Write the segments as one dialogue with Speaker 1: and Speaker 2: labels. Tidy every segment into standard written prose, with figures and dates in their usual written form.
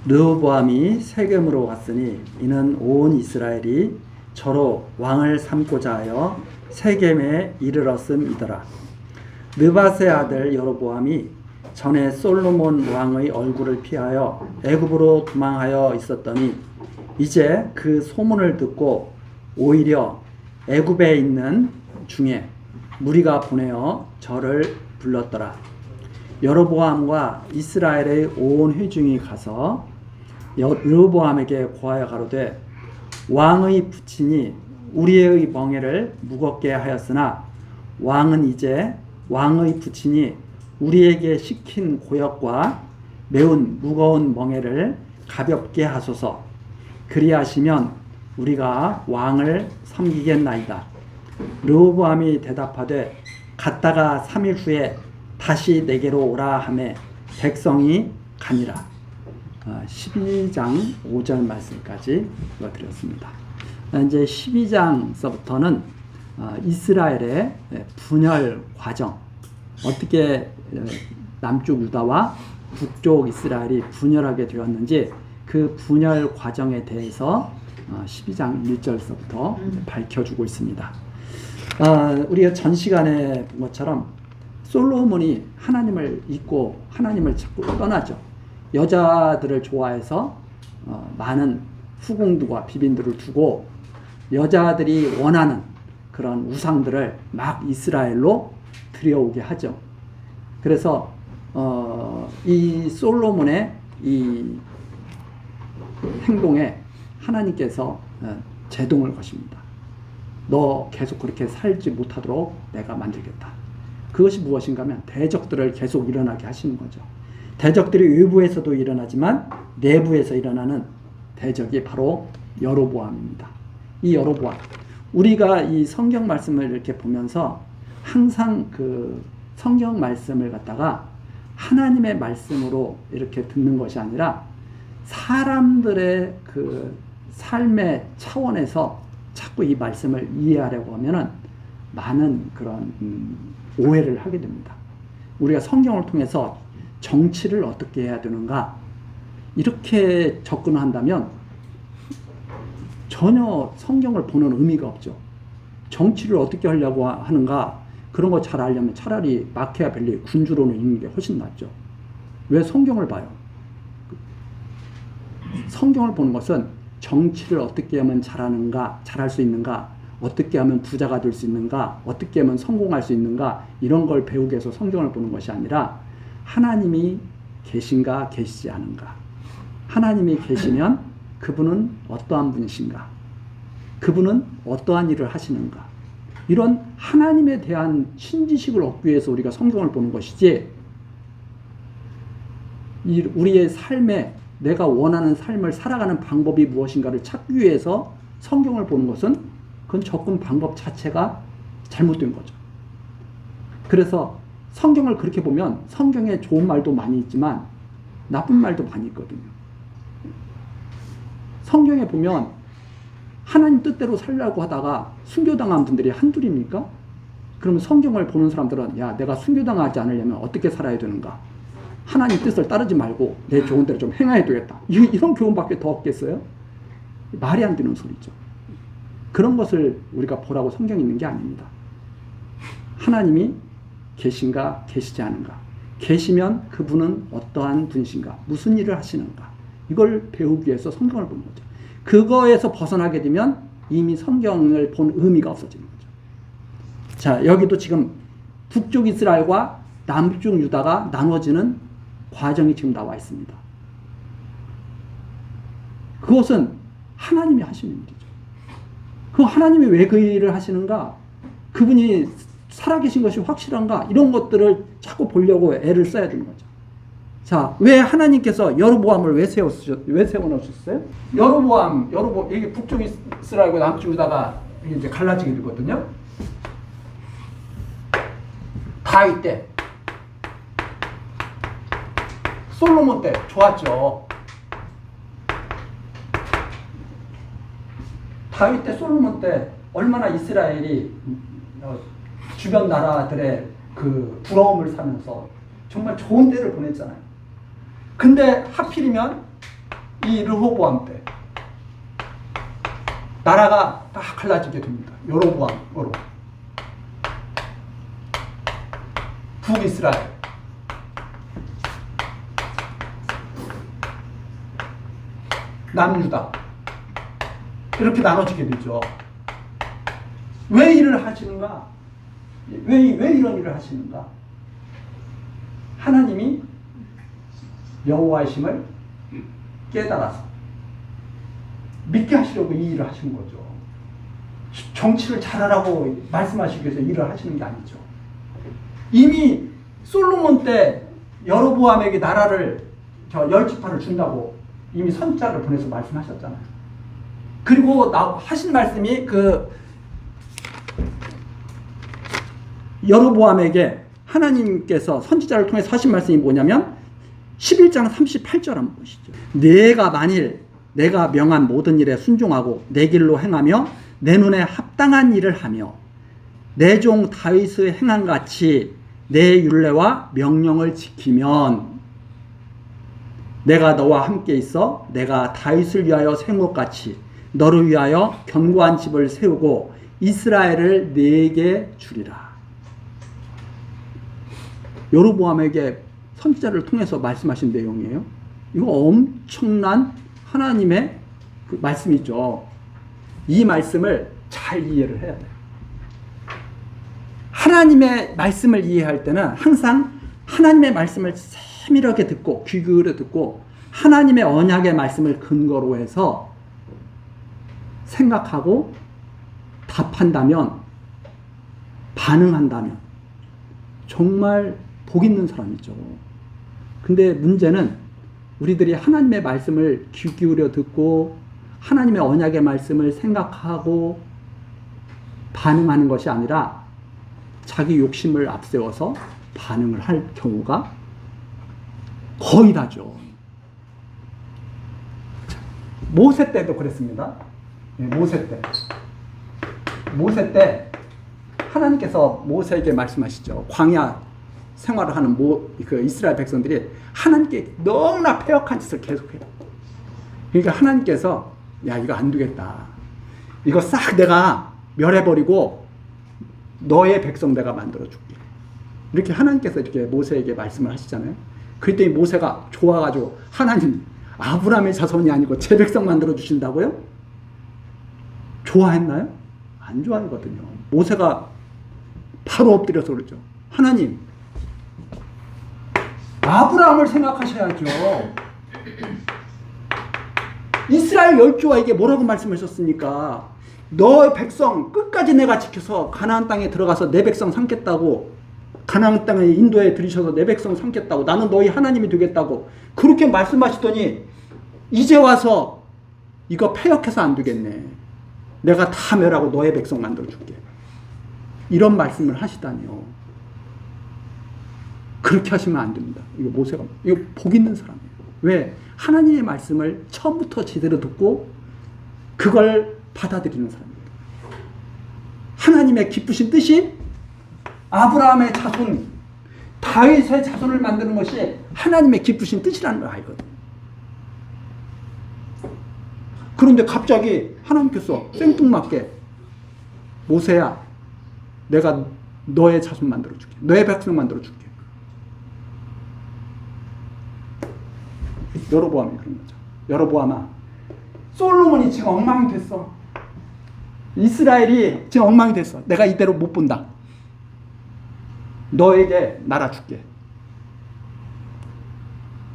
Speaker 1: 르호보암이 세겜으로 갔으니 이는 온 이스라엘이 저로 왕을 삼고자 하여 세겜에 이르렀음이더라. 느밧의 아들 여로보암이 전에 솔로몬 왕의 얼굴을 피하여 애굽으로 도망하여 있었더니 이제 그 소문을 듣고 오히려 애굽에 있는 중에 무리가 보내어 저를 불렀더라. 여로보암과 이스라엘의 온 회중이 가서 르호보암에게 고하여 가로되 왕의 부친이 우리의 멍에를 무겁게 하였으나 왕은 이제 왕의 부친이 우리에게 시킨 고역과 매운 무거운 멍에를 가볍게 하소서. 그리하시면 우리가 왕을 섬기겠나이다. 르호보암이 대답하되 갔다가 3일 후에 다시 내게로 오라 하매 백성이 가니라. 12장 5절 말씀까지 읽어드렸습니다. 이제 12장서부터는 이스라엘의 분열 과정, 어떻게 남쪽 유다와 북쪽 이스라엘이 분열하게 되었는지 그 분열 과정에 대해서 12장 1절서부터 밝혀주고 있습니다. 우리가 전 시간에 본 것처럼 솔로몬이 하나님을 잊고 하나님을 자꾸 떠나죠. 여자들을 좋아해서 많은 후궁들과 비빈들을 두고 여자들이 원하는 그런 우상들을 막 이스라엘로 들여오게 하죠. 그래서 이 솔로몬의 이 행동에 하나님께서 제동을 거십니다. 너 계속 그렇게 살지 못하도록 내가 만들겠다. 그것이 무엇인가 하면 대적들을 계속 일어나게 하시는 거죠. 대적들이 외부에서도 일어나지만 내부에서 일어나는 대적이 바로 여로보암입니다. 이 여로보암, 우리가 이 성경 말씀을 이렇게 보면서 항상 그 성경 말씀을 갖다가 하나님의 말씀으로 이렇게 듣는 것이 아니라 사람들의 그 삶의 차원에서 자꾸 이 말씀을 이해하려고 하면은 많은 그런 오해를 하게 됩니다. 우리가 성경을 통해서 정치를 어떻게 해야 되는가 이렇게 접근을 한다면 전혀 성경을 보는 의미가 없죠. 정치를 어떻게 하려고 하는가 그런 거 잘 알려면 차라리 마키아벨리 군주론을 읽는 게 훨씬 낫죠. 왜 성경을 봐요? 성경을 보는 것은 정치를 어떻게 하면 잘하는가, 잘할 수 있는가, 어떻게 하면 부자가 될 수 있는가, 어떻게 하면 성공할 수 있는가 이런 걸 배우기 위해서 성경을 보는 것이 아니라 하나님이 계신가 계시지 않은가, 하나님이 계시면 그분은 어떠한 분이신가, 그분은 어떠한 일을 하시는가, 이런 하나님에 대한 신지식을 얻기 위해서 우리가 성경을 보는 것이지 우리의 삶에 내가 원하는 삶을 살아가는 방법이 무엇인가를 찾기 위해서 성경을 보는 것은 그건 접근 방법 자체가 잘못된 거죠. 그래서 성경을 그렇게 보면 성경에 좋은 말도 많이 있지만 나쁜 말도 많이 있거든요. 성경에 보면 하나님 뜻대로 살려고 하다가 순교당한 분들이 한둘입니까? 그러면 성경을 보는 사람들은 야, 내가 순교당하지 않으려면 어떻게 살아야 되는가? 하나님 뜻을 따르지 말고 내 좋은 대로 좀 행해야 되겠다. 이런 교훈밖에 더 없겠어요? 말이 안 되는 소리죠. 그런 것을 우리가 보라고 성경이 있는 게 아닙니다. 하나님이 계신가 계시지 않은가, 계시면 그분은 어떠한 분이신가, 무슨 일을 하시는가, 이걸 배우기 위해서 성경을 보는 거죠. 그거에서 벗어나게 되면 이미 성경을 본 의미가 없어지는 거죠. 자, 여기도 지금 북쪽 이스라엘과 남쪽 유다가 나눠지는 과정이 지금 나와 있습니다. 그것은 하나님이 하시는 일이죠. 그 하나님이 왜 그 일을 하시는가, 그분이 살아계신 것이 확실한가, 이런 것들을 자꾸 보려고 애를 써야 되는 거죠. 자, 왜 하나님께서 여로보암을 왜 세워놓으셨어요? 여로보암, 이게 북쪽 이스라엘과 남쪽 유다가 이제 갈라지게 되거든요. 다윗 때, 솔로몬 때 좋았죠. 다윗 때, 솔로몬 때 얼마나 이스라엘이 주변 나라들의 그 부러움을 사면서 정말 좋은 때를 보냈잖아요. 근데 하필이면 이 르호보암 때 나라가 딱 갈라지게 됩니다. 여로보암으로. 북이스라엘, 남유다, 이렇게 나눠지게 되죠. 왜 일을 하시는가? 왜 이런 일을 하시는가? 하나님이 여호와이심을 깨달아서 믿게 하시려고 이 일을 하시는 거죠. 정치를 잘하라고 말씀하시기 위해서 일을 하시는 게 아니죠. 이미 솔로몬 때 여로보암에게 나라를 10지파를 준다고 이미 선자를 보내서 말씀하셨잖아요. 그리고 하신 말씀이 여로보암에게 하나님께서 선지자를 통해서 하신 말씀이 뭐냐면 11장 38절 한번 보시죠. 내가 만일 내가 명한 모든 일에 순종하고 내 길로 행하며 내 눈에 합당한 일을 하며 내 종 다윗의 행한 같이 내 율례와 명령을 지키면 내가 너와 함께 있어 내가 다윗을 위하여 세운 것 같이 너를 위하여 견고한 집을 세우고 이스라엘을 네게 주리라. 여로보암에게 선지자를 통해서 말씀하신 내용이에요. 이거 엄청난 하나님의 그 말씀이죠. 이 말씀을 잘 이해를 해야 돼요. 하나님의 말씀을 이해할 때는 항상 하나님의 말씀을 세밀하게 듣고 귀 기울여 듣고 하나님의 언약의 말씀을 근거로 해서 생각하고 답한다면, 반응한다면 정말 복 있는 사람이죠. 근데 문제는 우리들이 하나님의 말씀을 귀 기울여 듣고 하나님의 언약의 말씀을 생각하고 반응하는 것이 아니라 자기 욕심을 앞세워서 반응을 할 경우가 거의 다죠. 모세 때도 그랬습니다. 모세 때 하나님께서 모세에게 말씀하시죠. 광야 생활을 하는 그 이스라엘 백성들이 하나님께 너무나 패역한 짓을 계속해요. 그러니까 하나님께서 야, 이거 안 되겠다. 이거 싹 내가 멸해버리고 너의 백성 내가 만들어줄게. 이렇게 하나님께서 이렇게 모세에게 말씀을 하시잖아요. 그랬더니 모세가 좋아가지고 하나님, 아브라함의 자손이 아니고 제 백성 만들어주신다고요? 좋아했나요? 안 좋아하거든요. 모세가 바로 엎드려서 그러죠. 하나님, 아브라함을 생각하셔야죠. 이스라엘 열조에게 뭐라고 말씀하셨습니까? 너의 백성 끝까지 내가 지켜서 가나안 땅에 들어가서 내 백성 삼겠다고, 가나안 땅에 인도에 들이셔서 내 백성 삼겠다고, 나는 너희 하나님이 되겠다고 그렇게 말씀하시더니 이제 와서 이거 패역해서 안 되겠네. 내가 다 멸하고 너의 백성 만들어줄게. 이런 말씀을 하시다니요. 그렇게 하시면 안 됩니다. 이거 모세가, 이거 복 있는 사람이에요. 왜? 하나님의 말씀을 처음부터 제대로 듣고 그걸 받아들이는 사람입니다. 하나님의 기쁘신 뜻이 아브라함의 자손, 다윗의 자손을 만드는 것이 하나님의 기쁘신 뜻이라는 걸 알거든요. 그런데 갑자기 하나님께서 생뚱맞게 모세야, 내가 너의 자손 만들어줄게. 너의 백성 만들어줄게. 여로보암이 그런 거죠. 여로보암아, 솔로몬이 지금 엉망이 됐어. 이스라엘이 지금 엉망이 됐어. 내가 이대로 못 본다. 너에게 나라 줄게.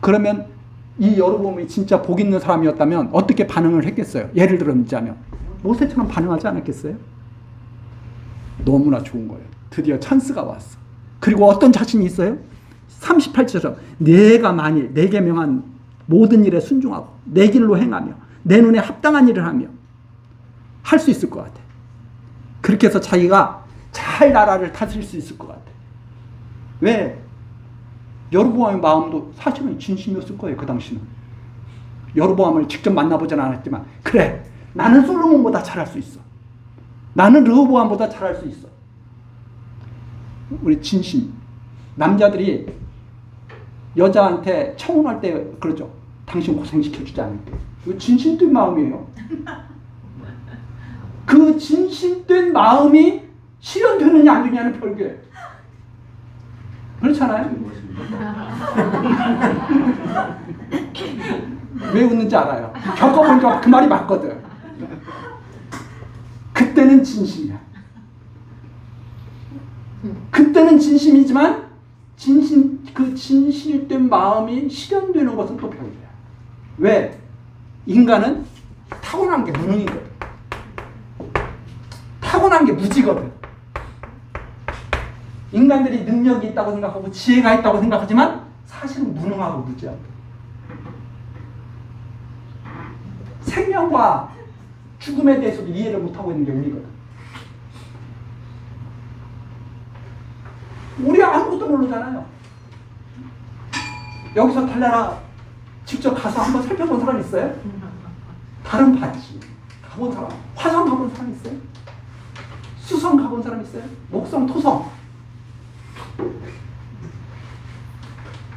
Speaker 1: 그러면 이 여로보암이 진짜 복 있는 사람이었다면 어떻게 반응을 했겠어요? 예를 들자면 모세처럼 반응하지 않았겠어요? 너무나 좋은 거예요. 드디어 찬스가 왔어. 그리고 어떤 자신이 있어요? 38절에서 내가 만일 내게 명한 모든 일에 순종하고 내 길로 행하며 내 눈에 합당한 일을 하며 할 수 있을 것 같아. 그렇게 해서 자기가 잘 나라를 다스릴 수 있을 것 같아. 왜? 여로보암의 마음도 사실은 진심이었을 거예요. 그 당시는. 여로보암을 직접 만나보지는 않았지만 그래, 나는 솔로몬보다 잘할 수 있어. 나는 르호보암보다 잘할 수 있어. 우리 진심. 남자들이 여자한테 청혼할 때 그러죠. 당신 고생시켜주지 않을게. 그 진실된 마음이에요. 그 진실된 마음이 실현되느냐 안 되느냐는 별개예요. 그렇잖아요? 왜 웃는지 알아요. 겪어보니까 그 말이 맞거든. 그때는 진심이야. 그때는 진심이지만 그 진실된 마음이 실현되는 것은 또 별개야. 왜? 인간은 타고난 게 무능이거든. 타고난 게 무지거든. 인간들이 능력이 있다고 생각하고 지혜가 있다고 생각하지만 사실은 무능하고 무지하고 생명과 죽음에 대해서도 이해를 못하고 있는 게 우리거든. 우리 아무것도 모르잖아요. 여기서 달나라 직접 가서 한번 살펴본 사람 있어요? 다른 바지 가본 사람, 화성 가본 사람 있어요? 수성 가본 사람 있어요? 목성, 토성.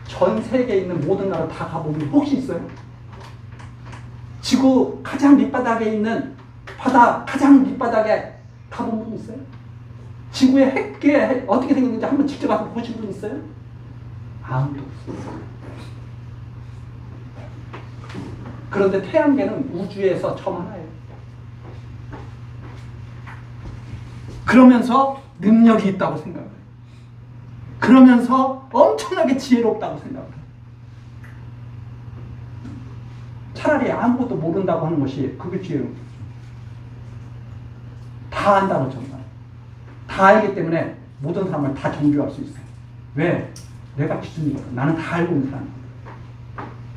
Speaker 1: 전 세계에 있는 모든 나라 다 가본 분 혹시 있어요? 지구 가장 밑바닥에 있는 바다 가장 밑바닥에 가본 분 있어요? 지구의 핵계 어떻게 생겼는지 한번 직접 가서 보신 분 있어요? 아무도 없어요. 그런데 태양계는 우주에서 처음 하나예요. 그러면서 능력이 있다고 생각해요. 그러면서 엄청나게 지혜롭다고 생각해요. 차라리 아무것도 모른다고 하는 것이 그게 지혜로운 거죠. 다 안다고 정말. 다 알기 때문에 모든 사람을 다 정죄할 수 있어요. 왜? 내가 기준이거든. 나는 다 알고 있는 사람이거든.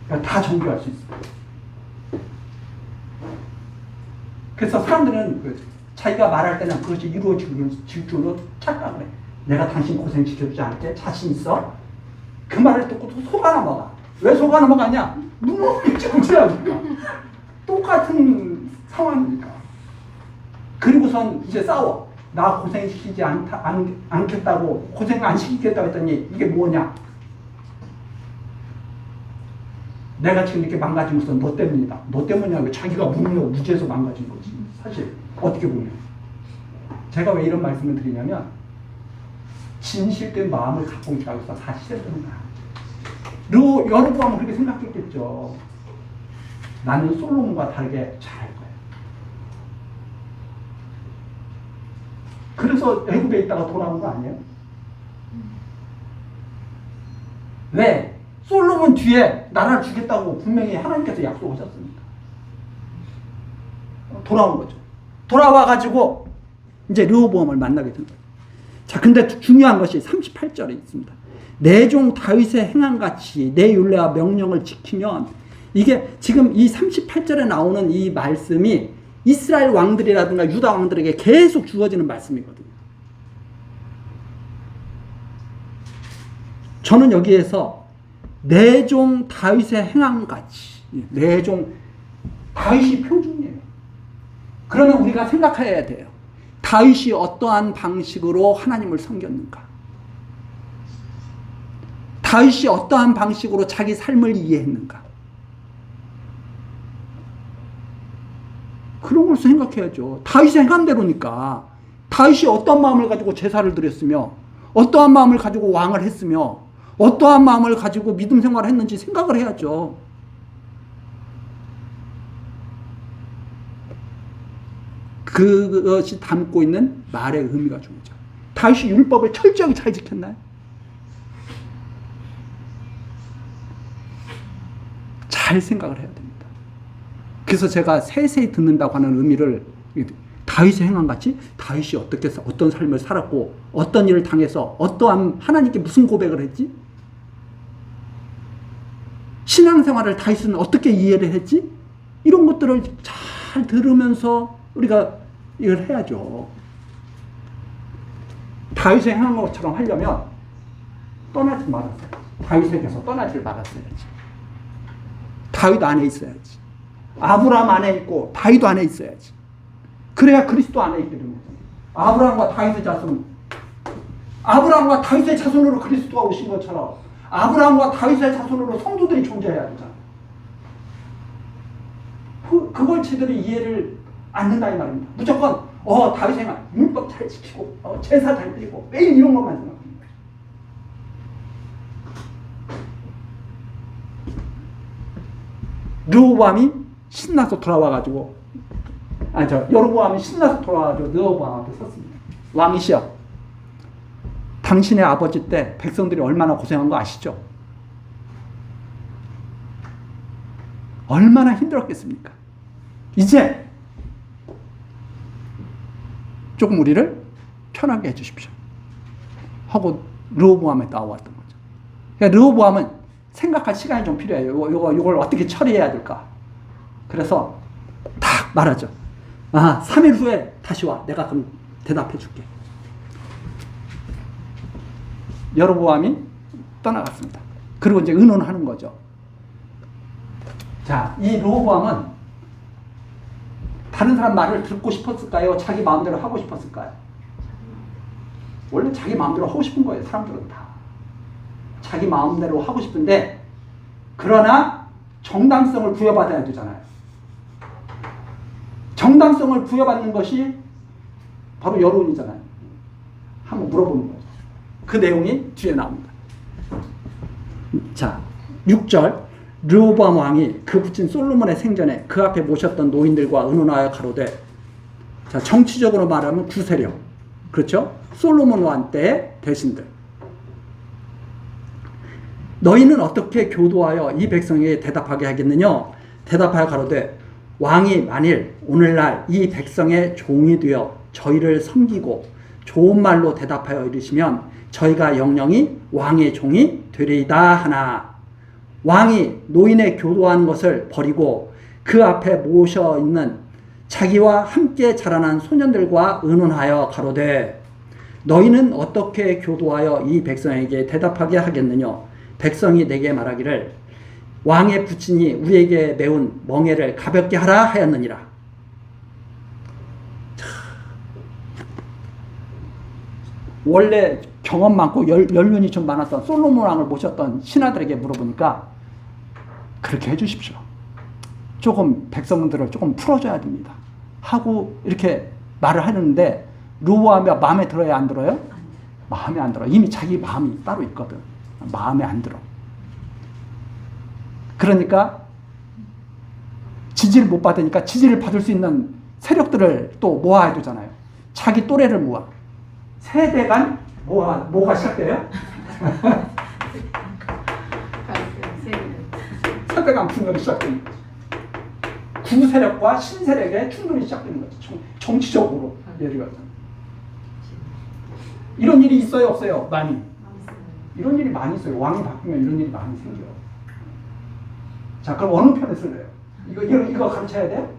Speaker 1: 그러니까 다 정죄할 수 있어요. 그래서 사람들은 자기가 말할 때는 그것이 이루어질 줄로 착각을 해. 내가 당신 고생시켜주지 않을게. 자신 있어? 그 말을 듣고 속아 넘어가. 왜 속아 넘어가냐? 무지하니까. 똑같은 상황이니까. 그리고선 이제 싸워. 나 고생시키지 않겠다고, 고생 안 시키겠다고 했더니 이게 뭐냐? 내가 지금 이렇게 망가진 것은 너 때문이다. 너 때문이야. 자기가 무지해서 망가진 거지. 사실 어떻게 보면. 제가 왜 이런 말씀을 드리냐면 진실된 마음을 갖고 있다고 해서 다 실현되는 거야. 여러분 아마 그렇게 생각했겠죠. 나는 솔로몬과 다르게 잘할 거야. 그래서 애굽에 있다가 돌아온 거 아니에요? 왜? 솔로몬 뒤에 나라를 주겠다고 분명히 하나님께서 약속하셨습니다. 돌아온 거죠. 돌아와가지고 이제 르호보암을 만나게 된 거예요. 자, 근데 중요한 것이 38절에 있습니다. 내 종 다윗의 행함같이 내 율례와 명령을 지키면, 이게 지금 이 38절에 나오는 이 말씀이 이스라엘 왕들이라든가 유다 왕들에게 계속 주어지는 말씀이거든요. 저는 여기에서 내 종 다윗의 행함같이, 내 종 다윗이 표준이에요. 그러면 우리가 생각해야 돼요. 다윗이 어떠한 방식으로 하나님을 섬겼는가? 다윗이 어떠한 방식으로 자기 삶을 이해했는가? 그런 걸 생각해야죠. 다윗의 행함대로니까. 다윗이 어떤 마음을 가지고 제사를 드렸으며, 어떠한 마음을 가지고 왕을 했으며, 어떠한 마음을 가지고 믿음 생활을 했는지 생각을 해야죠. 그것이 담고 있는 말의 의미가 중요하죠. 다윗이 율법을 철저하게 잘 지켰나요? 잘 생각을 해야 됩니다. 그래서 제가 세세히 듣는다고 하는 의미를, 다윗의 행함같이 다윗이 어떻게 어떤 삶을 살았고 어떤 일을 당해서 어떠한 하나님께 무슨 고백을 했지? 신앙생활을 다윗은 어떻게 이해를 했지? 이런 것들을 잘 들으면서 우리가 이걸 해야죠. 다윗의 행한 것처럼 하려면 떠나지 말았어요. 다윗에게서 떠나지를 말았어야지. 다윗 안에 있어야지. 아브라함 안에 있고 다윗 안에 있어야지. 그래야 그리스도 안에 있게 됩니다. 아브라함과 다윗의 자손, 아브라함과 다윗의 자손으로 그리스도가 오신 것처럼 아브라함과 다윗의 자손으로 성도들이 존재해야 되잖아요. 그걸 제대로 이해를 안 한다 이 말입니다. 무조건 다윗 생활 율법 잘 지키고 제사 잘 드리고 매일 이런 것만 생각합니다. 르호보암이 신나서 돌아와가지고 여로보암이 신나서 돌아와가지고 르호보암한테 섰습니다. 왕이시여, 당신의 아버지 때 백성들이 얼마나 고생한 거 아시죠? 얼마나 힘들었겠습니까? 이제 조금 우리를 편하게 해주십시오 하고 르호보암에 나왔던 거죠. 그러니까 르호보암은 생각할 시간이 좀 필요해요. 이걸 어떻게 처리해야 될까? 그래서 딱 말하죠. 3일 후에 다시 와. 내가 그럼 대답해 줄게. 여로보암이 떠나갔습니다. 그리고 이제 의논하는 거죠. 자, 이 르호보암은 다른 사람 말을 듣고 싶었을까요? 자기 마음대로 하고 싶었을까요? 원래 자기 마음대로 하고 싶은 거예요. 사람들은 다. 자기 마음대로 하고 싶은데, 그러나 정당성을 부여받아야 되잖아요. 정당성을 부여받는 것이 바로 여론이잖아요. 한번 물어보는 거죠. 그 내용이 뒤에 나옵니다. 자, 6절. 르호보암 왕이 그 부친 솔로몬의 생전에 그 앞에 모셨던 노인들과 의논하여 가로되, 자, 정치적으로 말하면 구세력, 그렇죠? 솔로몬 왕 때의 대신들. 너희는 어떻게 교도하여 이 백성에게 대답하게 하겠느냐? 대답하여 가로되, 왕이 만일 오늘날 이 백성의 종이 되어 저희를 섬기고 좋은 말로 대답하여 이르시면 저희가 영영이 왕의 종이 되리이다 하나, 왕이 노인의 교도하는 것을 버리고 그 앞에 모셔 있는 자기와 함께 자라난 소년들과 의논하여 가로되, 너희는 어떻게 교도하여 이 백성에게 대답하게 하겠느냐? 백성이 내게 말하기를 왕의 부친이 우리에게 메운 멍에를 가볍게 하라 하였느니라. 원래 경험 많고 연륜이 좀 많았던 솔로몬 왕을 모셨던 신하들에게 물어보니까 그렇게 해주십시오. 조금 백성들을 조금 풀어줘야 됩니다 하고 이렇게 말을 하는데, 르호보암이 마음에 들어요, 안 들어요? 마음에 안 들어. 이미 자기 마음이 따로 있거든. 마음에 안 들어. 그러니까 지지를 못 받으니까 지지를 받을 수 있는 세력들을 또 모아야 되잖아요. 자기 또래를 모아. 세대간 뭐가 시작돼요? 세대간 분열이 시작되는 거죠. 구세력과 신세력의 충돌이 시작되는 거죠. 정치적으로 예를 들어서. 이런 일이 있어요, 없어요? 많이. 이런 일이 많이 있어요. 왕이 바뀌면 이런 일이 많이 생겨요. 자, 그럼 어느 편에 쓸래요? 이거 가르쳐야 돼요?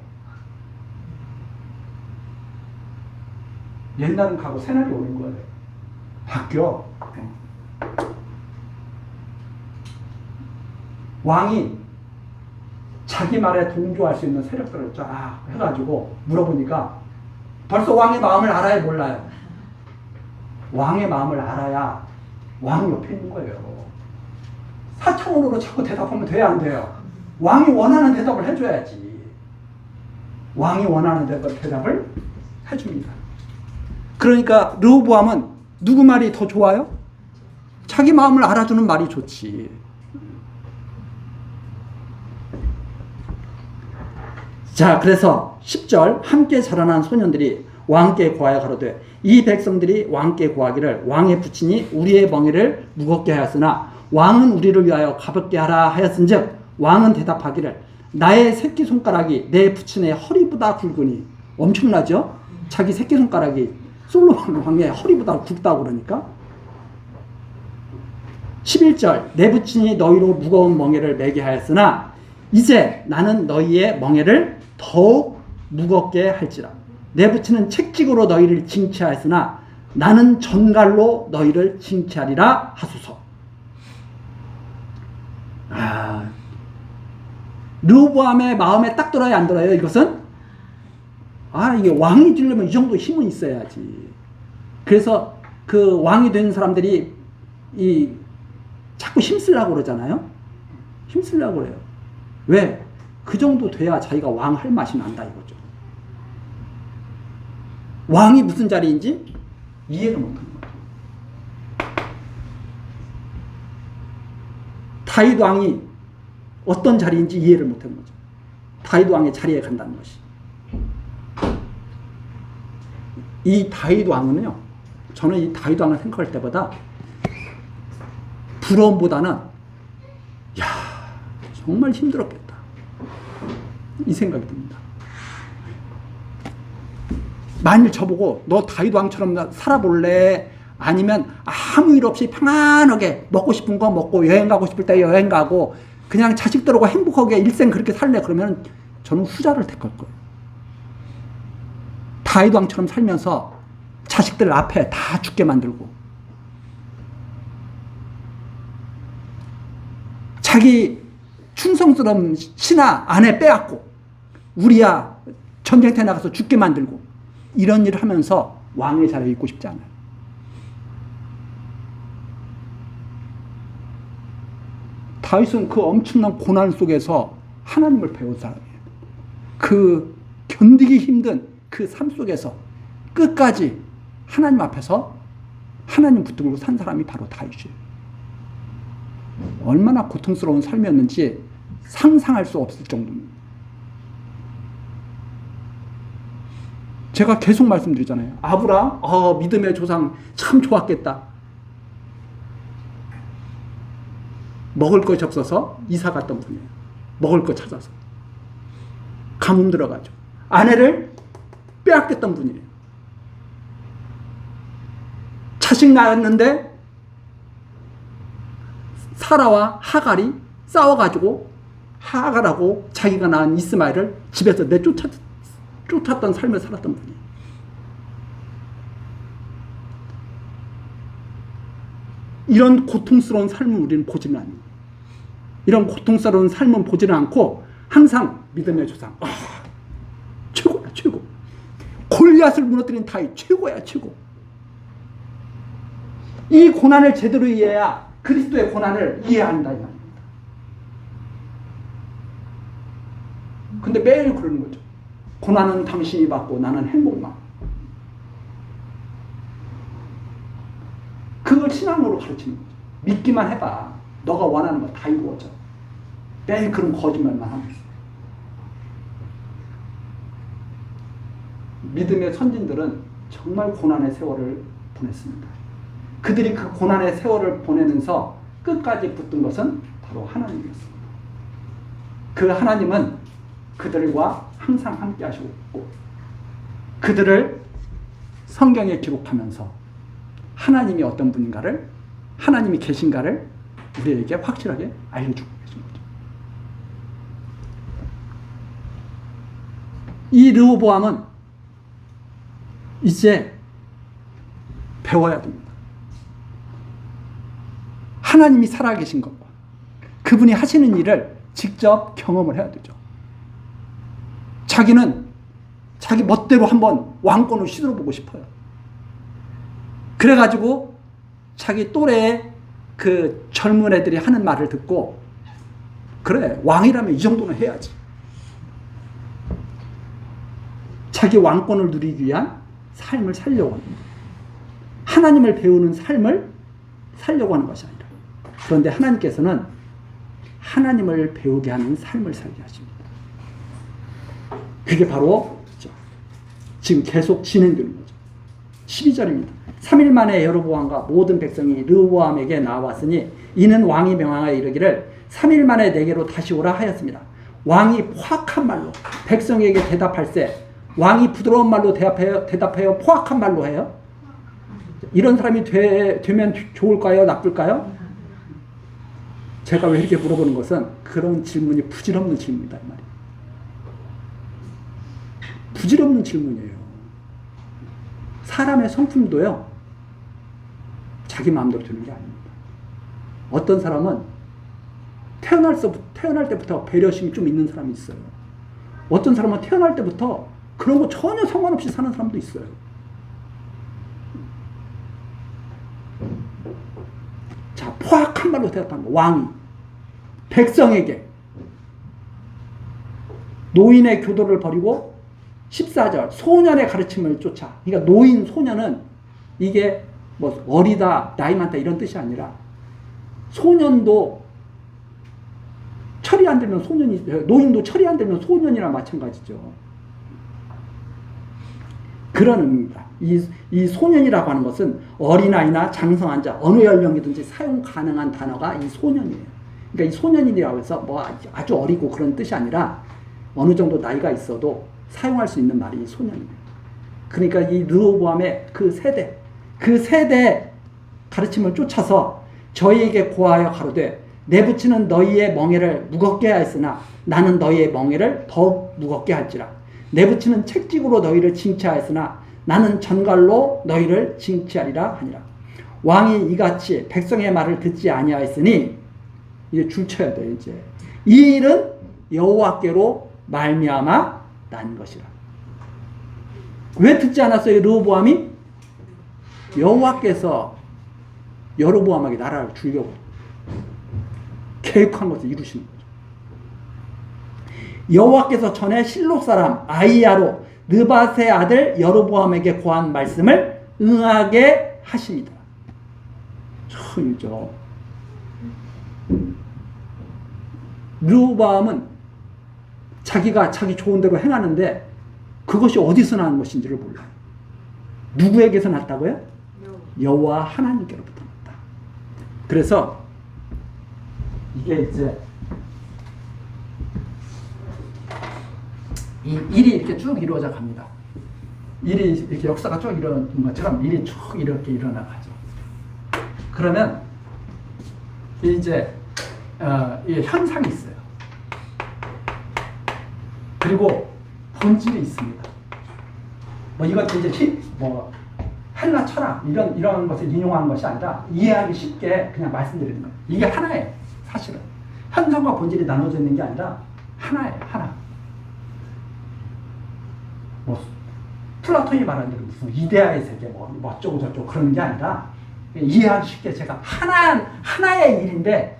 Speaker 1: 옛날은 가고 새날이 오는 거예요. 바뀌어. 왕이 자기 말에 동조할 수 있는 세력들을 쫙 해가지고 물어보니까 벌써 왕의 마음을 알아야 몰라요. 왕의 마음을 알아야 왕이 옆에 있는 거예요. 사창으로 자꾸 대답하면 돼야 안 돼요? 왕이 원하는 대답을 해줘야지. 왕이 원하는 대답을 해줍니다. 그러니까 르호보암은 누구 말이 더 좋아요? 자기 마음을 알아주는 말이 좋지. 자, 그래서 10절. 함께 자라난 소년들이 왕께 고하여 가로되, 이 백성들이 왕께 고하기를 왕의 부친이 우리의 멍에를 무겁게 하였으나 왕은 우리를 위하여 가볍게 하라 하였은즉, 왕은 대답하기를 나의 새끼손가락이 내 부친의 허리보다 굵으니. 엄청나죠? 자기 새끼손가락이 솔로몬 왕의 허리보다 굵다고 그러니까. 11절. 내 부친이 너희로 무거운 멍에를 매게 하였으나 이제 나는 너희의 멍에를 더욱 무겁게 할지라. 내 부친은 책직으로 너희를 징치하였으나 나는 전갈로 너희를 징치하리라 하소서. 르호보암의 마음에 딱 들어야 안 들어요? 이것은 이게 왕이 되려면 이 정도 힘은 있어야지. 그래서 그 왕이 된 사람들이 자꾸 힘쓰려고 그러잖아요. 힘쓰려고 그래요. 왜? 그 정도 돼야 자기가 왕 할 맛이 난다 이거죠. 왕이 무슨 자리인지 이해를 못하는 거죠. 다윗 왕이 어떤 자리인지 이해를 못하는 거죠. 다윗 왕의 자리에 간다는 것이. 이 다윗 왕은요, 저는 이 다윗 왕을 생각할 때보다 부러움보다는 야, 정말 힘들었겠다 이 생각이 듭니다. 만일 저보고 너 다윗 왕처럼 살아볼래? 아니면 아무 일 없이 평안하게 먹고 싶은 거 먹고 여행 가고 싶을 때 여행 가고 그냥 자식들하고 행복하게 일생 그렇게 살래? 그러면 저는 후자를 택할 거예요. 다윗 왕처럼 살면서 자식들 앞에 다 죽게 만들고 자기 충성스러운 신하 아내 빼앗고 우리야 전쟁터에 나가서 죽게 만들고 이런 일을 하면서 왕의 자리에 있고 싶지 않아요. 다윗은 그 엄청난 고난 속에서 하나님을 배운 사람이에요. 그 견디기 힘든 그 삶 속에서 끝까지 하나님 앞에서 하나님 붙들고 산 사람이 바로 다윗이에요. 얼마나 고통스러운 삶이었는지 상상할 수 없을 정도입니다. 제가 계속 말씀드리잖아요. 아브라함, 믿음의 조상 참 좋았겠다. 먹을 것이 없어서 이사 갔던 분이에요. 먹을 것 찾아서. 가뭄 들어가죠. 아내를 빼앗겼던 분이에요. 자식 낳았는데 사라와 하갈이 싸워가지고 하갈하고 자기가 낳은 이스마엘을 집에서 쫓았던 삶을 살았던 분이에요. 이런 고통스러운 삶은 우리는 보지는 않습니다. 이런 고통스러운 삶은 보지는 않고 항상 믿음의 조상. 최고야, 최고. 골리앗을 무너뜨린 다윗 최고야, 최고. 이 고난을 제대로 이해해야 그리스도의 고난을 이해한다 이 말입니다. 근데 매일 그러는 거죠. 고난은 당신이 받고 나는 행복만. 그걸 신앙으로 가르치는 거죠. 믿기만 해봐. 너가 원하는 거 다 이루어져. 매일 그런 거짓말만 하고 있어. 믿음의 선진들은 정말 고난의 세월을 보냈습니다. 그들이 그 고난의 세월을 보내면서 끝까지 붙든 것은 바로 하나님이었습니다. 그 하나님은 그들과 항상 함께 하시고 그들을 성경에 기록하면서 하나님이 어떤 분인가를, 하나님이 계신가를 우리에게 확실하게 알려주고 계신 거죠. 이 르호보암은 이제 배워야 됩니다. 하나님이 살아계신 것과 그분이 하시는 일을 직접 경험을 해야 되죠. 자기는 자기 멋대로 한번 왕권을 휘둘러보고 싶어요. 그래가지고 자기 또래의 그 젊은 애들이 하는 말을 듣고 그래, 왕이라면 이 정도는 해야지. 자기 왕권을 누리기 위한 삶을 살려고 합니다. 하나님을 배우는 삶을 살려고 하는 것이 아니라, 그런데 하나님께서는 하나님을 배우게 하는 삶을 살게 하십니다. 그게 바로 지금 계속 진행되는 거죠. 12절입니다. 3일 만에 여로보암과 모든 백성이 르호보암에게 나왔으니 이는 왕이 명하여 이르기를 3일 만에 내게로 다시 오라 하였습니다. 왕이 포악한 말로 백성에게 대답할세, 왕이 부드러운 말로 대답해요? 포악한 말로 해요? 이런 사람이 되면 좋을까요? 나쁠까요? 제가 왜 이렇게 물어보는 것은 그런 질문이 부질없는 질문이다 이 말이에요. 부질없는 질문이에요. 사람의 성품도요, 자기 마음대로 되는 게 아닙니다. 어떤 사람은 태어날 때부터 배려심이 좀 있는 사람이 있어요. 어떤 사람은 태어날 때부터 그런 거 전혀 상관없이 사는 사람도 있어요. 자, 포악한 말로 대답한 거. 왕이 백성에게 노인의 교도를 버리고 14절 소년의 가르침을 쫓아. 그러니까 노인 소년은 이게 뭐 어리다 나이 많다 이런 뜻이 아니라 소년도 철이 안 들면 소년이, 노인도 철이 안 들면 소년이랑 마찬가지죠. 그런 의미입니다. 이 소년이라고 하는 것은 어린아이나 장성한 자 어느 연령이든지 사용 가능한 단어가 이 소년이에요. 그러니까 이 소년이라고 해서 뭐 아주 어리고 그런 뜻이 아니라 어느 정도 나이가 있어도 사용할 수 있는 말이 이 소년이에요. 그러니까 이 르호보암의 그 세대 가르침을 쫓아서 저희에게 고하여 가로되 내부치는 너희의 멍에를 무겁게 하였으나 나는 너희의 멍에를 더욱 무겁게 할지라. 내부치는 책찍으로 너희를 징치하였으나 나는 전갈로 너희를 징치하리라 하니라. 왕이 이같이 백성의 말을 듣지 아니하였으니 이제 줄 쳐야 돼. 이제 이 일은 여호와께로 말미암아 난 것이라. 왜 듣지 않았어요? 르호보암이 여호와께서 여로보암에게 나라를 주려고 계획한 것을 이루시는 거죠. 여호와께서 전에 실로 사람 아이야로 느밧의 아들 여로보암에게 고한 말씀을 응하게 하십니다. 참이죠. 르호보암은 자기가 자기 좋은 대로 행하는데 그것이 어디서 나는 것인지를 몰라요. 누구에게서 났다고요? 여호와 하나님께로부터 났다. 그래서 이게 이제 이 일이 이렇게 쭉 이루어져 갑니다. 일이 이렇게 역사가 쭉 일어나는 것처럼 일이 쭉 이렇게 일어나가죠. 그러면 이제 이 현상이 있어요. 그리고 본질이 있습니다. 뭐 이것도 이제 뭐 헬라 철학 이런 것을 인용한 것이 아니라 이해하기 쉽게 그냥 말씀드리는 거예요. 이게 하나예요. 사실은 현상과 본질이 나눠져 있는 게 아니라 하나예요. 하나. 뭐 플라톤이 말하는 대로 무슨 이데아의 세계 뭐 어쩌고 저쩌고 그런 게 아니라 이해하기 쉽게 제가 하나의 일인데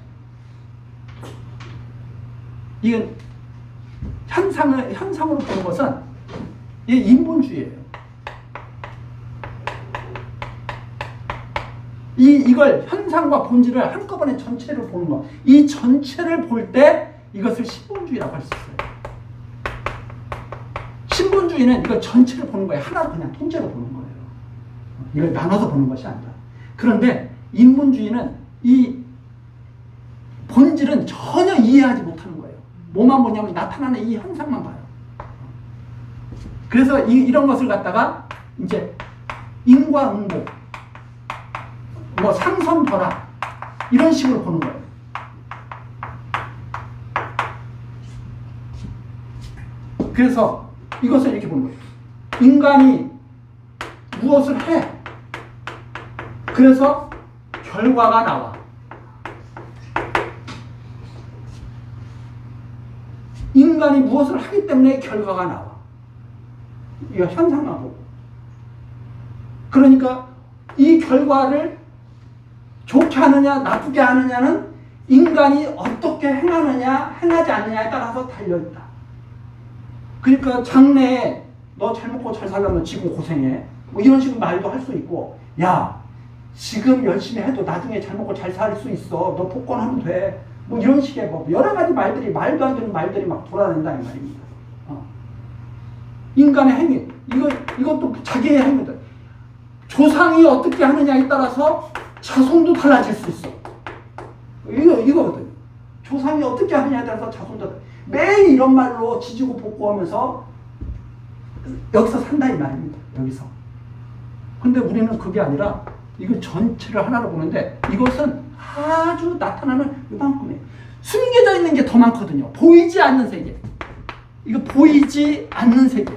Speaker 1: 이건 현상으로 보는 것은 이 인본주의예요. 이걸 현상과 본질을 한꺼번에 전체를 보는 것. 이 전체를 볼 때 이것을 신본주의라고 할 수 있어요. 신본주의는 이걸 전체를 보는 거예요. 하나로 그냥 통째로 보는 거예요. 이걸 나눠서 보는 것이 아니라. 그런데 인본주의는 이 본질은 전혀 이해하지 못하는 거예요. 뭐만 보냐면 나타나는 이 현상만 봐요. 그래서 이런 것을 갖다가 이제 인과응보, 뭐 상선결합 이런 식으로 보는 거예요. 그래서 이것을 이렇게 보는 거예요. 인간이 무엇을 해? 그래서 결과가 나와. 인간이 무엇을 하기 때문에 결과가 나와. 이거 현상만 보고. 그러니까 이 결과를 좋게 하느냐 나쁘게 하느냐는 인간이 어떻게 행하느냐 행하지 않느냐에 따라서 달려있다. 그러니까 장래에 너 잘 먹고 잘 살려면 지금 고생해. 뭐 이런 식으로 말도 할 수 있고, 야 지금 열심히 해도 나중에 잘 먹고 잘 살 수 있어. 너 복권하면 돼. 뭐 이런 식의 뭐 여러 가지 말들이 말도 안 되는 말들이 막 돌아다닌다 이 말입니다. 인간의 행위 이것도 자기의 행위다. 조상이 어떻게 하느냐에 따라서 자손도 달라질 수 있어. 이거거든요. 조상이 어떻게 하느냐에 따라서 자손도 매일 이런 말로 지지고 볶고하면서 여기서 산다 이 말입니다. 여기서. 근데 우리는 그게 아니라 이거 전체를 하나로 보는데 이것은 아주 나타나는 이만큼이에요. 숨겨져 있는 게 더 많거든요. 보이지 않는 세계. 이거 보이지 않는 세계.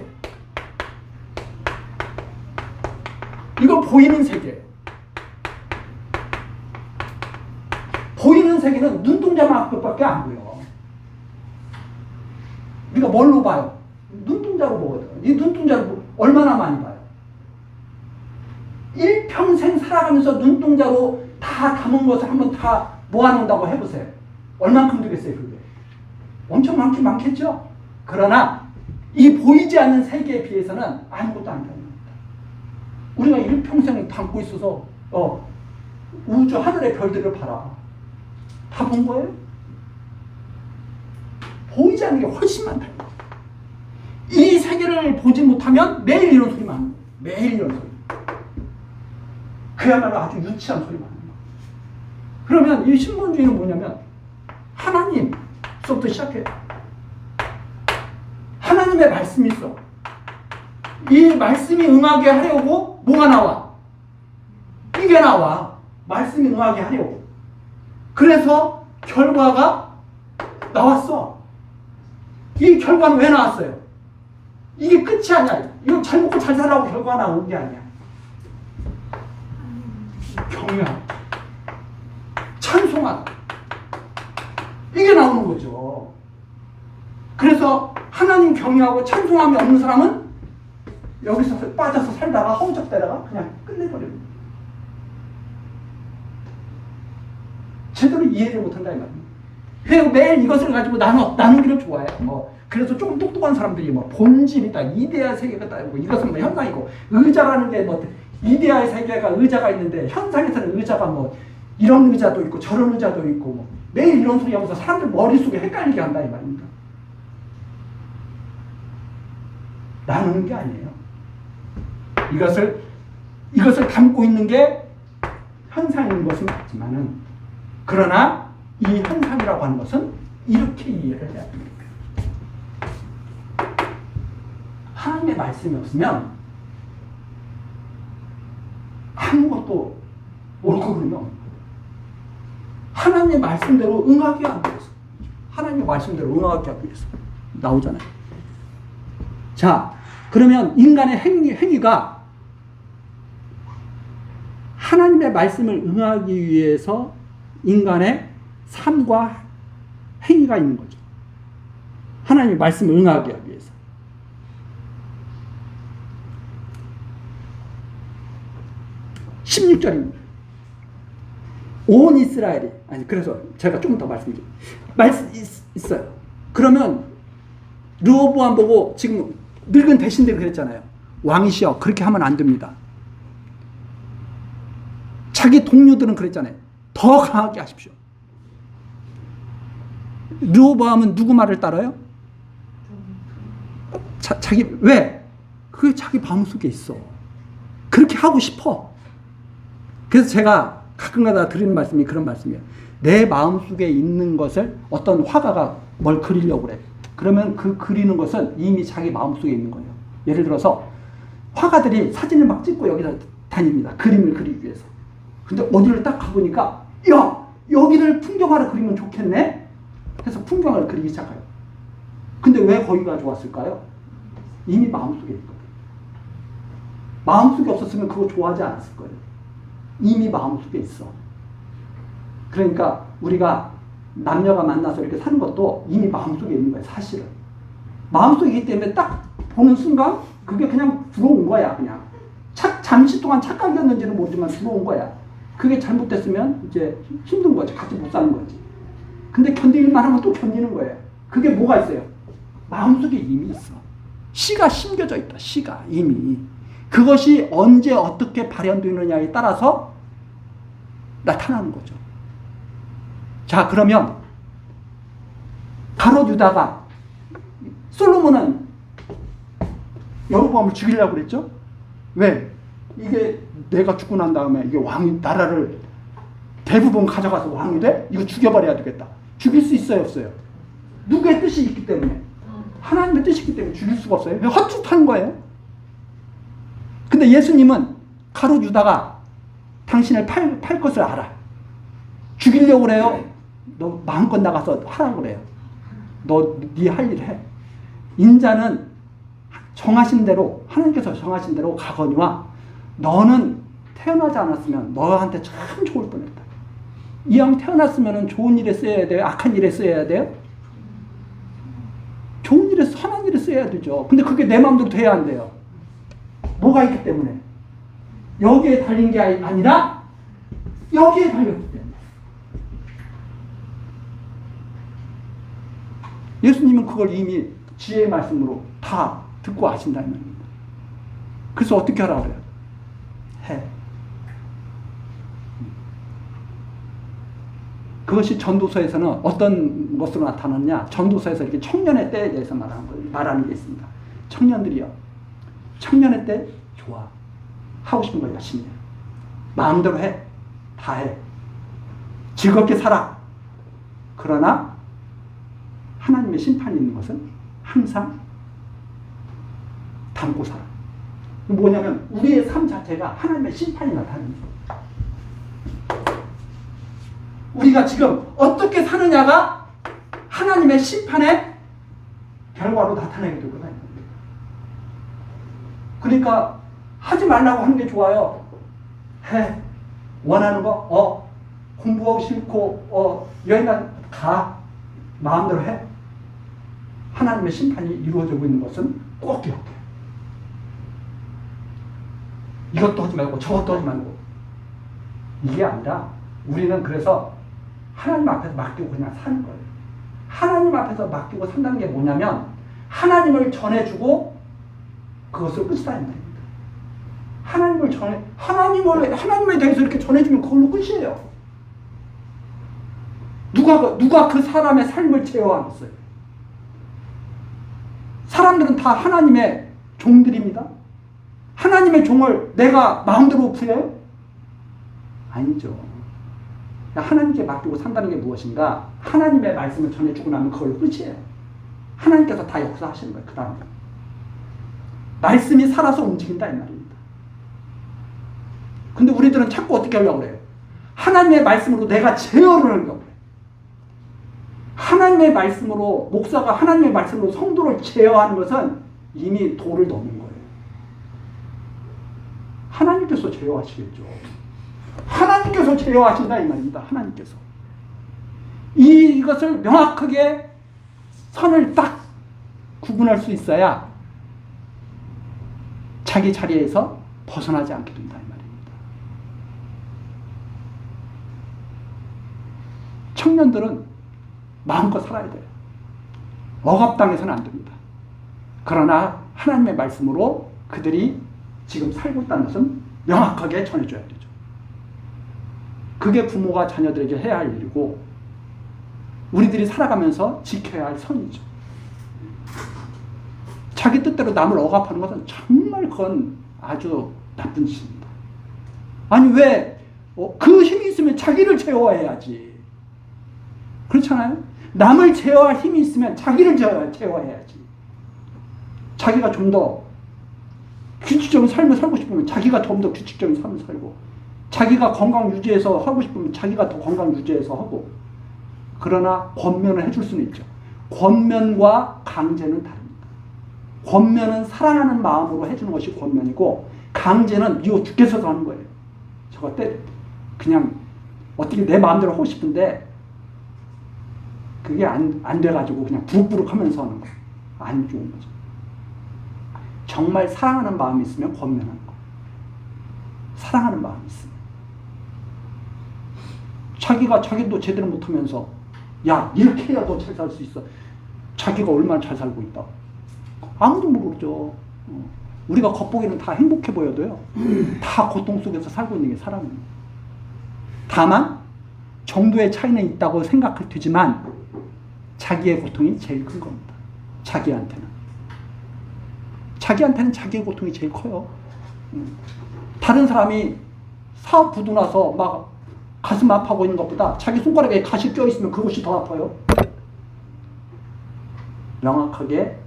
Speaker 1: 이거 보이는 세계. 보이는 세계는 눈동자만큼밖에 안 보여. 우리가 뭘로 봐요? 눈동자로 보거든. 이 눈동자로 얼마나 많이 봐요? 일평생 살아가면서 눈동자로 다 담은 것을 한번 다 모아놓는다고 해보세요. 얼만큼 되겠어요, 그게? 엄청 많겠죠? 그러나 이 보이지 않는 세계에 비해서는 아무것도 아니라는 겁니다. 우리가 일평생 담고 있어서 우주 하늘의 별들을 봐라. 다 본 거예요? 보이지 않는 게 훨씬 많다. 이 세계를 보지 못하면 매일 이런 소리만 하는 거예요. 매일 이런 소리. 그야말로 아주 유치한 소리만 하는 거예요. 그러면 이 신본주의는 뭐냐면 하나님부터 시작해요. 하나님의 말씀이 있어. 이 말씀이 응하게 하려고 뭐가 나와? 이게 나와. 말씀이 응하게 하려고. 그래서 결과가 나왔어. 이 결과는 왜 나왔어요? 이게 끝이 아니야. 이거 잘 먹고 잘 살라고 결과가 나온 게 아니야. 경외하고 찬송하고 이게 나오는 거죠. 그래서 하나님 경외하고 찬송함이 없는 사람은 여기서 빠져서 살다가 허우적대다가 그냥 끝내버립니다. 제대로 이해를 못한다 이 말입니다. 그래서 매일 이것을 가지고 나누기를 좋아해. 그래서 조금 똑똑한 사람들이 본질이다, 이데아 세계가 있고 이것은 현상이고 의자라는 게 이데아의 세계가 의자가 있는데 현상에서는 의자가 이런 의자도 있고 저런 의자도 있고 매일 이런 소리 하면서 사람들 머릿속에 헷갈리게 한다 이 말입니다. 나누는 게 아니에요. 이것을 담고 있는 게 현상인 것은 맞지만은 그러나 이 현상이라고 하는 것은 이렇게 이해를 해야 됩니다. 하나님의 말씀이 없으면 아무것도 옳고 그르면 하나님의 말씀대로 응하게 하기 위해서 하나님의 말씀대로 응하게 하기 위해서 나오잖아요. 자, 그러면 인간의 행위가 하나님의 말씀을 응하기 위해서 인간의 삶과 행위가 있는 거죠. 하나님의 말씀을 응하게 하기 위해서. 16절입니다. 온 이스라엘이 그래서 제가 조금 더 말씀드릴게요. 있어요. 그러면 르호보암 보고 지금 늙은 대신들이 그랬잖아요. 왕이시여 그렇게 하면 안 됩니다. 자기 동료들은 그랬잖아요. 더 강하게 하십시오. 르호보암은 누구 말을 따라요? 왜? 그게 자기 마음속에 있어. 그렇게 하고 싶어. 그래서 제가 가끔가다 드리는 말씀이 그런 말씀이에요. 내 마음속에 있는 것을 어떤 화가가 뭘 그리려고 그래. 그러면 그 그리는 것은 이미 자기 마음속에 있는 거예요. 예를 들어서 화가들이 사진을 막 찍고 여기다 다닙니다. 그림을 그리기 위해서. 근데 어디를 딱 가보니까 야! 여기를 풍경화로 그리면 좋겠네? 해서 풍경을 그리기 시작해요. 근데 왜 거기가 좋았을까요? 이미 마음속에 있거든요. 마음속에 없었으면 그거 좋아하지 않았을 거예요. 이미 마음속에 있어. 그러니까 우리가 남녀가 만나서 이렇게 사는 것도 이미 마음속에 있는 거예요. 사실은. 마음속에 있기 때문에 딱 보는 순간 그게 그냥 들어온 거야. 그냥. 잠시 동안 착각이었는지는 모르지만 들어온 거야. 그게 잘못됐으면 이제 힘든 거지. 같이 못 사는 거지. 근데 견딜만 하면 또 견디는 거예요. 그게 뭐가 있어요? 마음속에 이미 있어. 씨가 심겨져 있다. 씨가 이미. 그것이 언제 어떻게 발현되느냐에 따라서 나타나는 거죠. 자, 그러면 가롯 유다가 솔로몬은 여로보암을 죽이려고 그랬죠? 왜? 이게 내가 죽고 난 다음에 이게 왕이 나라를 대부분 가져가서 왕이 돼? 이거 죽여버려야 되겠다. 죽일 수 있어요, 없어요? 누구의 뜻이 있기 때문에. 하나님의 뜻이 있기 때문에 죽일 수가 없어요. 헛짓한 거예요. 근데 예수님은 가롯 유다가 당신을 팔 것을 알아. 죽이려고 그래요. 너 마음껏 나가서 하라고 그래요. 너 네 할 일 해. 인자는 정하신 대로 하나님께서 정하신 대로 가거니와 너는 태어나지 않았으면 너한테 참 좋을 뻔했다. 이왕 태어났으면 좋은 일에 써야 돼요? 악한 일에 써야 돼요? 좋은 일에 선한 일에 써야 되죠. 근데 그게 내 마음대로 돼야 안 돼요. 뭐가 있기 때문에. 여기에 달린 게 아니라 여기에 달렸기 때문에. 예수님은 그걸 이미 지혜의 말씀으로 다 듣고 하신다는 말입니다. 그래서 어떻게 하라고 그래요? 해. 그것이 전도서에서는 어떤 것으로 나타났냐? 전도서에서 이렇게 청년의 때에 대해서 말하는 게 있습니다. 청년들이요. 청년의 때 좋아. 하고 싶은 걸 열심히 해. 마음대로 해. 다 해. 즐겁게 살아. 그러나 하나님의 심판이 있는 것은 항상 담고 살아. 뭐냐면 우리의 삶 자체가 하나님의 심판이 나타나는 거예요. 우리가 지금 어떻게 사느냐가 하나님의 심판의 결과로 나타나게 되거든요. 그러니까 하지 말라고 하는 게 좋아요. 해. 원하는 거 공부하고 싫고 여행 가. 마음대로 해. 하나님의 심판이 이루어지고 있는 것은 꼭 기억해. 이것도 하지 말고 저것도 하지 말고. 이게 아니라 우리는 그래서 하나님 앞에서 맡기고 그냥 사는 거예요. 하나님 앞에서 맡기고 산다는 게 뭐냐면 하나님을 전해주고 그것을 끝이라는 말입니다. 하나님에 대해서 이렇게 전해주면 그걸로 끝이에요. 누가 그 사람의 삶을 제어하겠어요? 사람들은 다 하나님의 종들입니다. 하나님의 종을 내가 마음대로 부려요? 아니죠. 하나님께 맡기고 산다는 게 무엇인가? 하나님의 말씀을 전해주고 나면 그걸로 끝이에요. 하나님께서 다 역사하시는 거예요. 그 다음에 말씀이 살아서 움직인다 이 말입니다. 근데 우리들은 자꾸 어떻게 하려고 그래요? 하나님의 말씀으로 내가 제어를 하려고 그래요. 하나님의 말씀으로 목사가 하나님의 말씀으로 성도를 제어하는 것은 이미 도를 넘은 거예요. 하나님께서 제어하시겠죠. 하나님께서 제어하신다 이 말입니다. 하나님께서 이것을 명확하게 선을 딱 구분할 수 있어야 자기 자리에서 벗어나지 않게 된다 이 말입니다. 청년들은 마음껏 살아야 돼요. 억압당해서는 안 됩니다. 그러나 하나님의 말씀으로 그들이 지금 살고 있다는 것은 명확하게 전해줘야 되죠. 그게 부모가 자녀들에게 해야 할 일이고 우리들이 살아가면서 지켜야 할 선이죠. 자기 뜻대로 남을 억압하는 것은 정말 그건 아주 나쁜 짓입니다. 아니 왜 그 힘이 있으면 자기를 제어해야지. 그렇잖아요? 남을 제어할 힘이 있으면 자기를 제어해야지. 자기가 좀 더 규칙적인 삶을 살고 싶으면 자기가 좀 더 규칙적인 삶을 살고 자기가 건강 유지해서 하고 싶으면 자기가 더 건강 유지해서 하고 그러나 권면을 해줄 수는 있죠. 권면과 강제는 다릅니다. 권면은 사랑하는 마음으로 해주는 것이 권면이고 강제는 미워 죽겠어서 하는 거예요. 저거 때 그냥 어떻게 내 마음대로 하고 싶은데 그게 안 돼가지고 그냥 부룩부룩 하면서 하는 거예요. 안 좋은 거죠. 정말 사랑하는 마음이 있으면 권면하는 거예요. 사랑하는 마음이 있으면. 자기도 제대로 못하면서 야 이렇게 해야 너 잘 살 수 있어. 자기가 얼마나 잘 살고 있다. 아무도 모르죠. 우리가 겉보기는 다 행복해 보여도요. 다 고통 속에서 살고 있는 게 사람입니다. 다만 정도의 차이는 있다고 생각되지만 자기의 고통이 제일 큰 겁니다. 자기한테는 자기의 고통이 제일 커요. 다른 사람이 사업 부도 나서 막 가슴 아파하고 있는 것보다 자기 손가락에 가시 껴있으면 그것이 더 아파요. 명확하게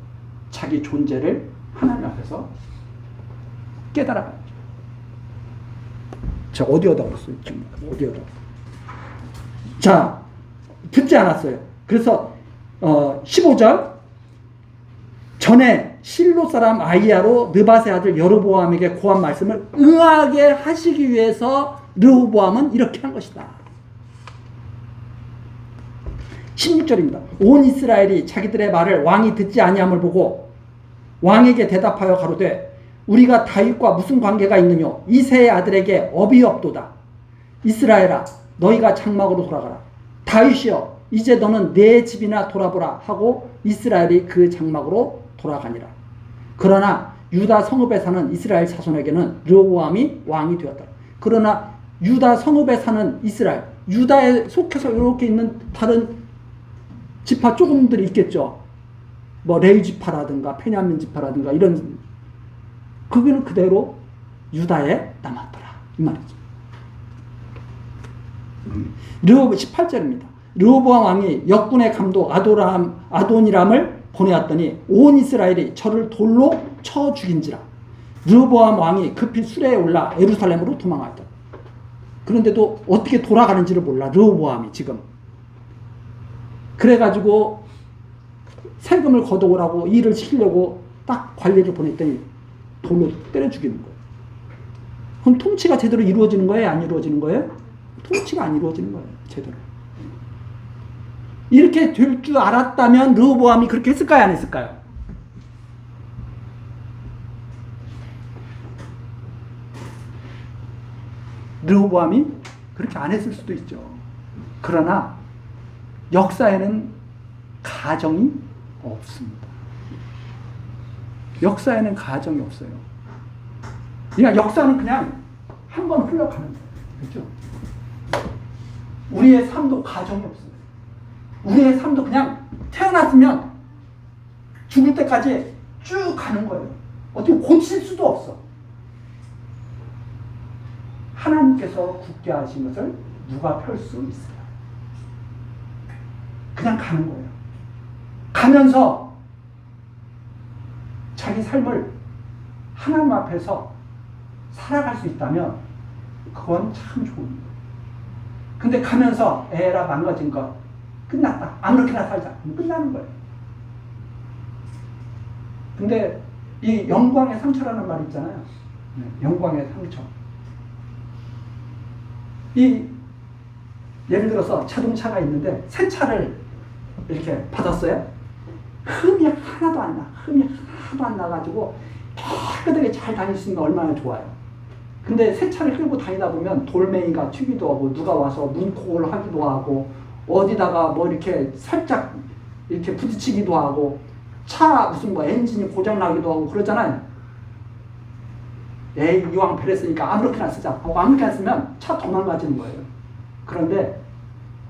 Speaker 1: 자기 존재를 하나님 앞에서 깨달아가야죠. 자, 어디에다 그랬어요? 지금 어디에다? 자, 듣지 않았어요. 그래서 15절 전에 실로 사람 아이야로 느밧의 아들 여로보암에게 고한 말씀을 응하게 하시기 위해서 르호보암은 이렇게 한 것이다. 16절입니다. 온 이스라엘이 자기들의 말을 왕이 듣지 아니함을 보고 왕에게 대답하여 가로되 우리가 다윗과 무슨 관계가 있느냐 이새의 아들에게 업이 없도다. 이스라엘아 너희가 장막으로 돌아가라. 다윗이여 이제 너는 내 집이나 돌아보라 하고 이스라엘이 그 장막으로 돌아가니라. 그러나 유다 성읍에 사는 이스라엘 자손에게는 르호보암이 왕이 되었다. 그러나 유다 성읍에 사는 이스라엘, 유다에 속해서 이렇게 있는 다른 지파 조금들이 있겠죠. 뭐 레위 지파라든가 베냐민 지파라든가 이런, 그거는 그대로 유다에 남았더라 이 말이죠. 18절입니다. 르호보암 왕이 역군의 감독 아도니람을 보내었더니 온 이스라엘이 저를 돌로 쳐 죽인지라. 르호보암 왕이 급히 수레에 올라 예루살렘으로 도망하였다. 그런데도 어떻게 돌아가는지를 몰라 르호보암이 지금. 그래가지고 세금을 걷어오라고 일을 시키려고 딱 관리를 보냈더니 돌로 때려 죽이는 거예요. 그럼 통치가 제대로 이루어지는 거예요? 안 이루어지는 거예요? 통치가 안 이루어지는 거예요. 제대로. 이렇게 될 줄 알았다면 르호보암이 그렇게 했을까요? 안 했을까요? 르호보암이 그렇게 안 했을 수도 있죠. 그러나 역사에는 가정이 없습니다. 역사에는 가정이 없어요. 그냥 역사는 그냥 한 번 흘러가는 거예요. 그렇죠? 우리의 삶도 가정이 없어요. 우리의 삶도 그냥 태어났으면 죽을 때까지 쭉 가는 거예요. 어떻게 고칠 수도 없어. 하나님께서 굳게 하신 것을 누가 펼 수 있어요? 그냥 가는 거예요. 가면서 자기 삶을 하나님 앞에서 살아갈 수 있다면 그건 참 좋은 거예요. 근데 가면서 에라 망가진 거 끝났다. 아무렇게나 살자. 끝나는 거예요. 근데 이 영광의 상처라는 말 있잖아요. 영광의 상처. 예를 들어서 자동차가 있는데 새 차를 이렇게 받았어요. 흠이 하나도 안 나. 흠이 하나도 안 나가지고 깨끗하게 잘 다닐 수 있는 게 얼마나 좋아요. 근데 새 차를 끌고 다니다 보면 돌멩이가 튀기도 하고 누가 와서 문콕을 하기도 하고 어디다가 뭐 이렇게 살짝 이렇게 부딪히기도 하고 차 무슨 뭐 엔진이 고장나기도 하고 그러잖아요. 에이 이왕 그랬으니까 아무렇게나 쓰자 하고 아무렇게나 쓰면 차 더 망가지는 거예요. 그런데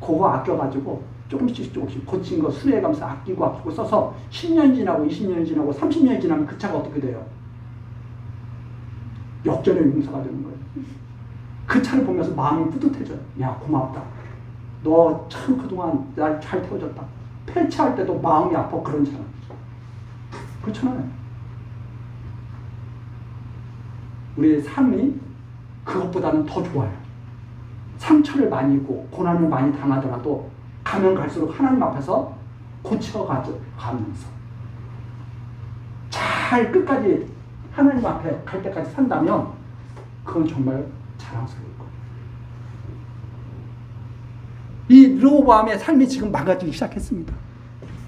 Speaker 1: 그거 아껴가지고 조금씩 고친 거 수리해가면서 아끼고 써서 10년 지나고 20년 지나고 30년 지나면 그 차가 어떻게 돼요? 역전의 용사가 되는 거예요. 그 차를 보면서 마음이 뿌듯해져요. 야 고맙다. 너 참 그동안 날 잘 태워줬다. 폐차할 때도 마음이 아파. 그런 차는. 그렇잖아요. 우리의 삶이 그것보다는 더 좋아요. 상처를 많이 입고 고난을 많이 당하더라도 가면 갈수록 하나님 앞에서 고쳐가면서 잘 끝까지 하나님 앞에 갈 때까지 산다면 그건 정말 자랑스러울 거예요. 이 르호보암의 삶이 지금 망가지기 시작했습니다.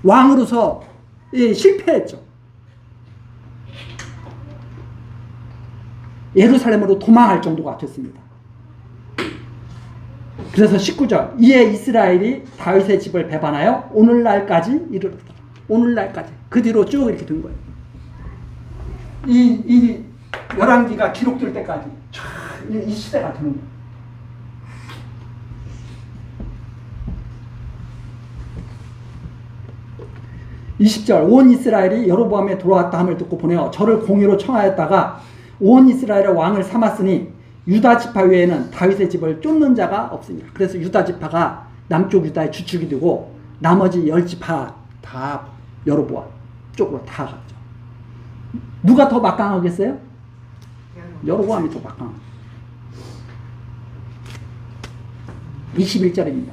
Speaker 1: 왕으로서 실패했죠. 예루살렘으로 도망할 정도가 됐습니다. 그래서 19절 이에 이스라엘이 다윗의 집을 배반하여 오늘날까지 이르렀다. 오늘날까지 그 뒤로 쭉 이렇게 된 거예요. 이 열왕기가 기록될 때까지 이 시대가 되는 거예요. (20절) 온 이스라엘이 여로보암에 돌아왔다 함을 듣고 보내어 저를 공의로 청하였다가 온 이스라엘의 왕을 삼았으니 유다 지파 외에는 다윗의 집을 쫓는 자가 없으니라. 그래서 유다 지파가 남쪽 유다의 주축이 되고 나머지 10지파 다 여로보암 쪽으로 다 갔죠. 누가 더 막강하겠어요? 여로보암이 더 막강하죠. 21절입니다.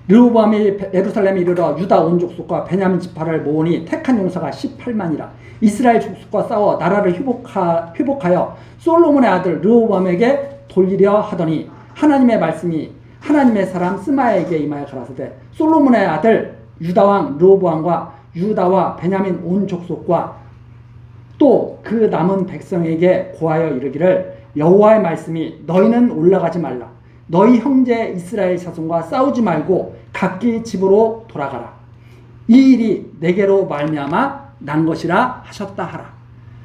Speaker 1: 르호보암이 예루살렘에 이르러 유다 온 족속과 베냐민 지파를 모으니 택한 용사가 18만이라. 이스라엘 족속과 싸워 나라를 회복하여 솔로몬의 아들 르호보암에게 돌리려 하더니 하나님의 말씀이 하나님의 사람 스마야에게 임하여 가라사대 솔로몬의 아들 유다 왕 르호보암과 유다와 베냐민 온 족속과 또 그 남은 백성에게 고하여 이르기를 여호와의 말씀이 너희는 올라가지 말라. 너희 형제 이스라엘 자손과 싸우지 말고 각기 집으로 돌아가라. 이 일이 내게로 말미암아 난 것이라 하셨다 하라.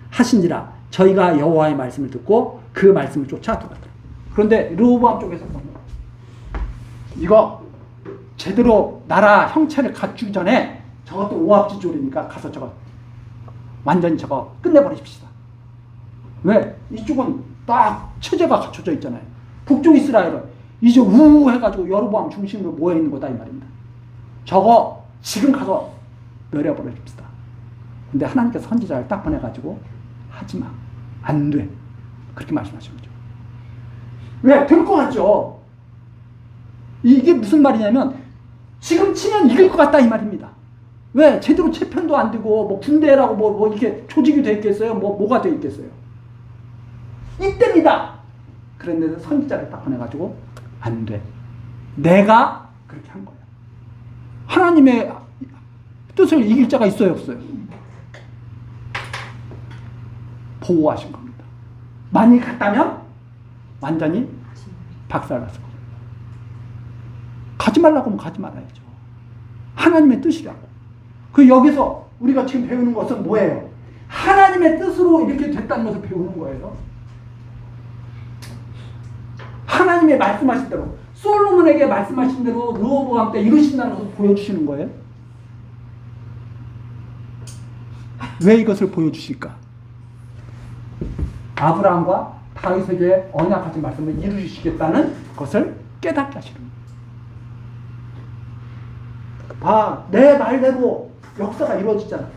Speaker 1: 하신지라 저희가 여호와의 말씀을 듣고 그 말씀을 쫓아 돌아가더라. 그런데 르호보암 쪽에서 이거 제대로 나라 형체를 갖추기 전에 저것도 오합지졸이니까 가서 저거 완전히 저거 끝내버리십시다. 왜? 이쪽은 딱 체제가 갖춰져 있잖아요. 북쪽 이스라엘은 이제 우우 해가지고 여로보암 중심으로 모여있는 거다 이 말입니다. 저거 지금 가서 내려버려줍시다. 근데 하나님께서 선지자를 딱 보내가지고 하지마, 안 돼, 그렇게 말씀하신 거죠. 왜? 될 것 같죠. 이게 무슨 말이냐면 지금 치면 이길 것 같다 이 말입니다. 왜? 제대로 채편도 안 되고 뭐 군대라고 뭐 이렇게 조직이 돼 있겠어요? 뭐가 돼 있겠어요? 이때입니다. 그런데 선지자를 딱 보내가지고 안 돼. 내가 그렇게 한 거야. 하나님의 뜻을 이길 자가 있어요, 없어요? 보호하신 겁니다. 만일 갔다면 완전히 박살났을 거예요. 가지 말라고 하면 가지 말아야죠. 하나님의 뜻이라고. 그 여기서 우리가 지금 배우는 것은 뭐예요? 하나님의 뜻으로 이렇게 됐다는 것을 배우는 거예요. 하나님의 말씀하신 대로 솔로몬에게 말씀하신 대로 르호보암 때 이루신다는 것을 보여주시는 거예요. 왜 이것을 보여주실까? 아브라함과 다윗에게 언약하신 말씀을 이루시겠다는 것을 깨닫게 하시는 거예요. 봐, 내 말대로 역사가 이루어지잖아.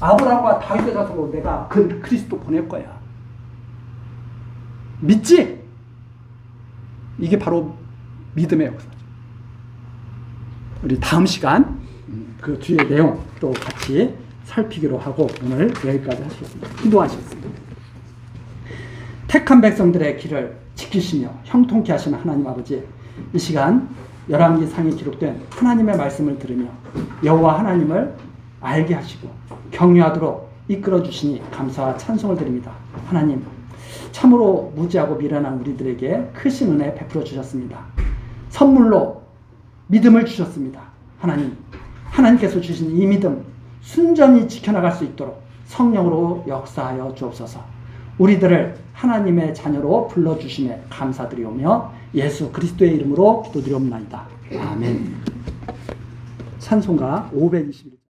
Speaker 1: 아브라함과 다윗의 자손으로 내가 그 그리스도 보낼 거야. 믿지? 이게 바로 믿음의 역사죠. 우리 다음 시간 그 뒤에 내용 또 같이 살피기로 하고 오늘 여기까지 하시겠습니다. 기도하시겠습니다. 택한 백성들의 길을 지키시며 형통케 하시는 하나님 아버지, 이 시간 열왕기상에 기록된 하나님의 말씀을 들으며 여호와 하나님을 알게 하시고 경외하도록 이끌어 주시니 감사와 찬송을 드립니다. 하나님, 참으로 무지하고 미련한 우리들에게 크신 은혜 베풀어 주셨습니다. 선물로 믿음을 주셨습니다. 하나님, 하나님께서 주신 이 믿음 순전히 지켜나갈 수 있도록 성령으로 역사하여 주옵소서. 우리들을 하나님의 자녀로 불러주심에 감사드리오며 예수 그리스도의 이름으로 기도드리옵나이다. 아멘. 찬송가 521